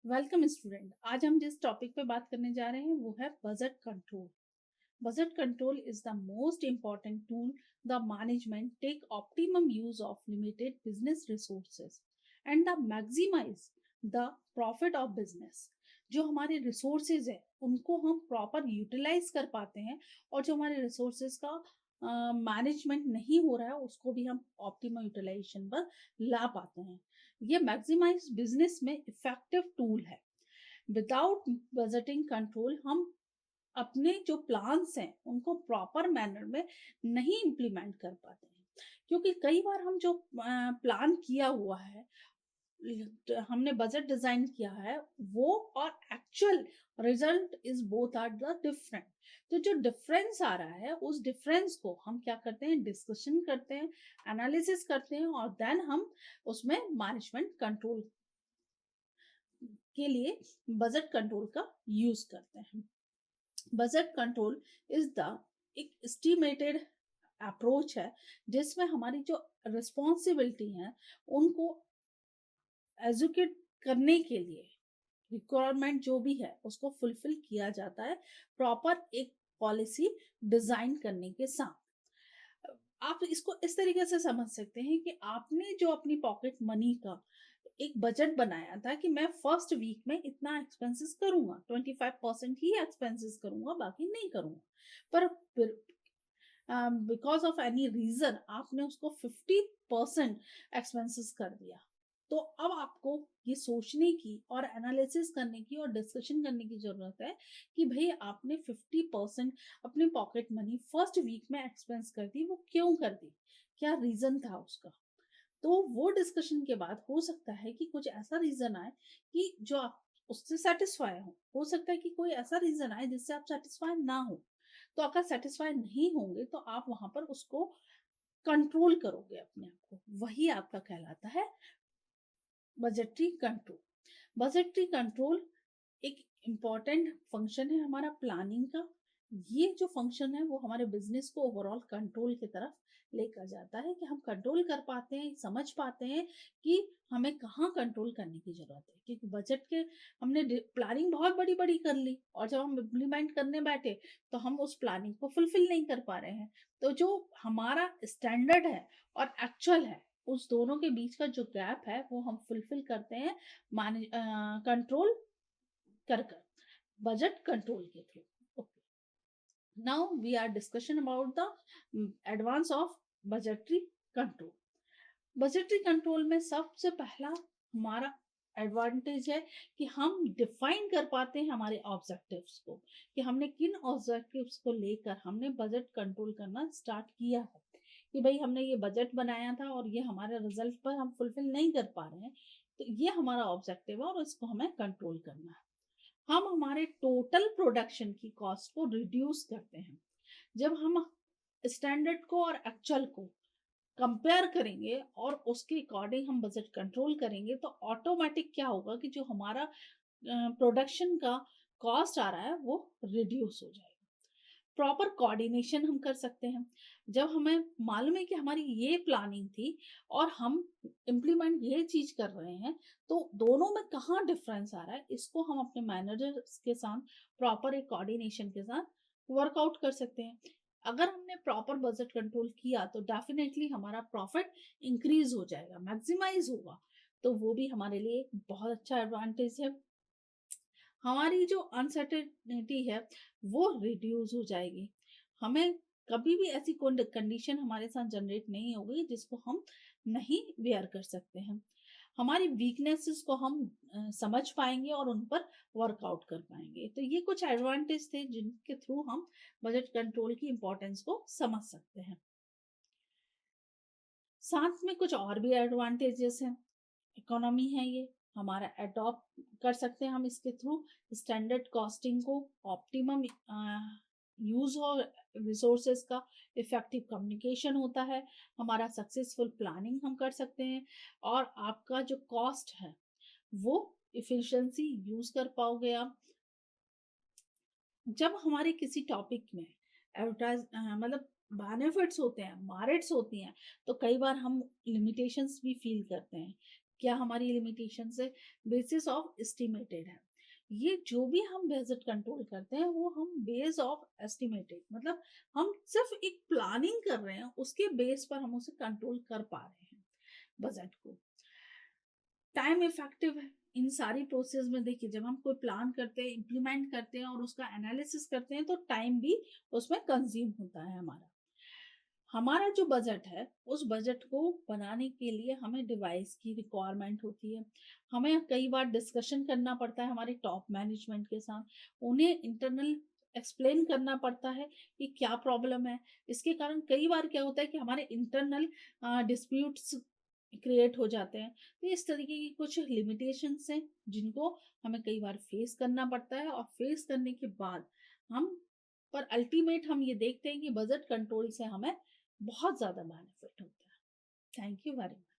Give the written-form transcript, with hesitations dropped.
Welcome student. आज हम जिस टॉपिक पे बात करने जा रहे हैं वो है budget control. Budget control is the most important tool the management take optimum use of limited business resources and the maximise the profit of business. जो हमारे रिसोर्सेज है उनको हम प्रॉपर यूटिलाइज कर पाते हैं और जो हमारे रिसोर्सेज का मैनेजमेंट नहीं हो रहा है उसको भी हम ऑप्टिमम यूटिलाइजेशन पर ला पाते हैं। ये मैक्सिमाइज बिजनेस में इफेक्टिव टूल है। विदाउट बजटिंग कंट्रोल हम अपने जो प्लान्स हैं उनको प्रॉपर मैनर में नहीं इम्प्लीमेंट कर पाते हैं, क्योंकि कई बार हम जो प्लान किया हुआ है, हमने बजट डिजाइन किया है, वो और actual result is both are the different. तो जो डिफरेंस आ रहा है उस डिफरेंस को हम क्या करते हैं, डिस्कशन करते हैं, एनालिसिस करते हैं और देन हम उसमें मैनेजमेंट कंट्रोल के लिए बजट कंट्रोल का यूज करते हैं। बजट कंट्रोल इज द एक एस्टिमेटेड अप्रोच है जिसमें हमारी जो रिस्पॉन्सिबिलिटी है उनको एजुकेट करने के लिए रिक्वायरमेंट जो भी है उसको फुलफिल किया जाता है प्रॉपर एक पॉलिसी डिजाइन करने के साथ। आप इसको इस तरीके से समझ सकते हैं कि आपने जो अपनी पॉकेट मनी का एक बजट बनाया था कि मैं फर्स्ट वीक में इतना एक्सपेंसेस करूंगा, 25% ही एक्सपेंसेस करूंगा, बाकी नहीं करूंगा। पर बिकॉज ऑफ एनी रीजन आपने उसको 50% एक्सपेंसेस कर दिया। तो अब आपको ये सोचने की और एनालिसिस करने की और डिस्कशन करने की जरूरत है कि भाई आपने 50% अपनी पॉकेट मनी फर्स्ट वीक में एक्सपेंस कर दी, वो क्यों कर दी, क्या रीजन था उसका। तो वो डिस्कशन के बाद हो सकता है कि कुछ ऐसा रीजन आए कि जो आप उससे सेटिस्फाई हो सकता है कि कोई ऐसा रीजन आए जिससे आप सेटिस्फाई ना हो। तो अगर सेटिस्फाई नहीं होंगे तो आप वहां पर उसको कंट्रोल करोगे अपने आप को, वही आपका कहलाता है बजटरी कंट्रोल। बजटरी कंट्रोल एक इम्पॉर्टेंट फंक्शन है हमारा प्लानिंग का। ये जो फंक्शन है वो हमारे बिजनेस को ओवरऑल कंट्रोल की तरफ लेकर जाता है कि हम कंट्रोल कर पाते हैं, समझ पाते हैं कि हमें कहाँ कंट्रोल करने की जरूरत है। क्योंकि बजट के हमने प्लानिंग बहुत बड़ी बड़ी कर ली और जब हम इम्प्लीमेंट करने बैठे तो हम उस प्लानिंग को फुलफिल नहीं कर पा रहे हैं। तो जो हमारा स्टैंडर्ड है और एक्चुअल है, उस दोनों के बीच का जो गैप है वो हम फुलफिल करते हैं मैनेज कंट्रोल कर कर बजट कंट्रोल के through. Okay, now we are discussion about the advance of budgetary control. Budgetary control में सबसे पहला हमारा एडवांटेज है कि हम डिफाइन कर पाते हैं हमारे ऑब्जेक्टिव्स को, कि हमने किन ऑब्जेक्टिव्स को लेकर हमने बजट कंट्रोल करना स्टार्ट किया है। कि भाई हमने ये बजट बनाया था और ये हमारे रिजल्ट पर हम फुलफिल नहीं कर पा रहे हैं, तो ये हमारा ऑब्जेक्टिव है और इसको हमें कंट्रोल करना है। हम हमारे टोटल प्रोडक्शन की कॉस्ट को रिड्यूस करते हैं। जब हम स्टैंडर्ड को और एक्चुअल को कंपेयर करेंगे और उसके अकॉर्डिंग हम बजट कंट्रोल करेंगे तो ऑटोमेटिक क्या होगा कि जो हमारा प्रोडक्शन का कॉस्ट आ रहा है वो रिड्यूस हो जाएगा। प्रॉपर कोऑर्डिनेशन हम कर सकते हैं। जब हमें मालूम है कि हमारी ये प्लानिंग थी और हम इम्प्लीमेंट ये चीज कर रहे हैं, तो दोनों में कहाँ डिफरेंस आ रहा है इसको हम अपने मैनेजर्स के साथ प्रॉपर एक कोऑर्डिनेशन के साथ वर्कआउट कर सकते हैं। अगर हमने प्रॉपर बजट कंट्रोल किया तो डेफिनेटली हमारा प्रॉफिट इंक्रीज हो जाएगा, मैक्सिमाइज होगा। तो वो भी हमारे लिए एक बहुत अच्छा एडवांटेज है। हमारी जो अनसर्टेनिटी है वो रिड्यूस हो जाएगी। हमें कभी भी ऐसी कोई कंडीशन हमारे साथ जनरेट नहीं होगी जिसको हम नहीं बेयर कर सकते हैं। हमारी वीकनेसेस को हम समझ पाएंगे और उन पर वर्कआउट कर पाएंगे। तो ये कुछ एडवांटेज थे जिनके थ्रू हम बजट कंट्रोल की इंपॉर्टेंस को समझ सकते हैं। साथ में कुछ और भी एडवांटेजेस हैं। इकोनॉमी है ये, हमारा अडॉप्ट कर सकते हैं हम इसके थ्रू स्टैंडर्ड कॉस्टिंग को, ऑप्टिमम यूज हो रिसोर्सेज का, इफेक्टिव कम्युनिकेशन होता है, हमारा सक्सेसफुल प्लानिंग हम कर सकते हैं और आपका जो कॉस्ट है वो इफिशिएंसी यूज कर पाओगे आप। जब हमारे किसी टॉपिक में एडवर्टाइज मतलब बेनिफिट्स होते हैं, मेरिट्स होती हैं, तो कई बार हम लिमिटेशंस भी फील करते हैं क्या हमारी लिमिटेशंस है, बेसिस ऑफ एस्टिमेटेड है। ये जो भी हम बजट कंट्रोल करते हैं वो हम बेस ऑफ एस्टिमेटेड, मतलब हम सिर्फ एक प्लानिंग कर रहे हैं, उसके बेस पर हम उसे कंट्रोल कर पा रहे हैं बजट को। टाइम इफेक्टिव है इन सारी प्रोसेस में। देखिए जब हम कोई प्लान करते हैं, इम्प्लीमेंट करते हैं और उसका एनालिसिस करते हैं, तो टाइम भी उसमें कंज्यूम होता है हमारा। हमारा जो बजट है, उस बजट को बनाने के लिए हमें डिवाइस की रिक्वायरमेंट होती है। हमें कई बार डिस्कशन करना पड़ता है हमारे टॉप मैनेजमेंट के साथ, उन्हें इंटरनल एक्सप्लेन करना पड़ता है कि क्या प्रॉब्लम है। इसके कारण कई बार क्या होता है कि हमारे इंटरनल डिस्प्यूट्स क्रिएट हो जाते हैं। तो इस तरीके की कुछ लिमिटेशंस हैं जिनको हमें कई बार फेस करना पड़ता है, और फेस करने के बाद हम, पर अल्टीमेट हम ये देखते हैं कि बजट कंट्रोल से हमें बहुत ज़्यादा बेनिफिट होता है। Thank you very much.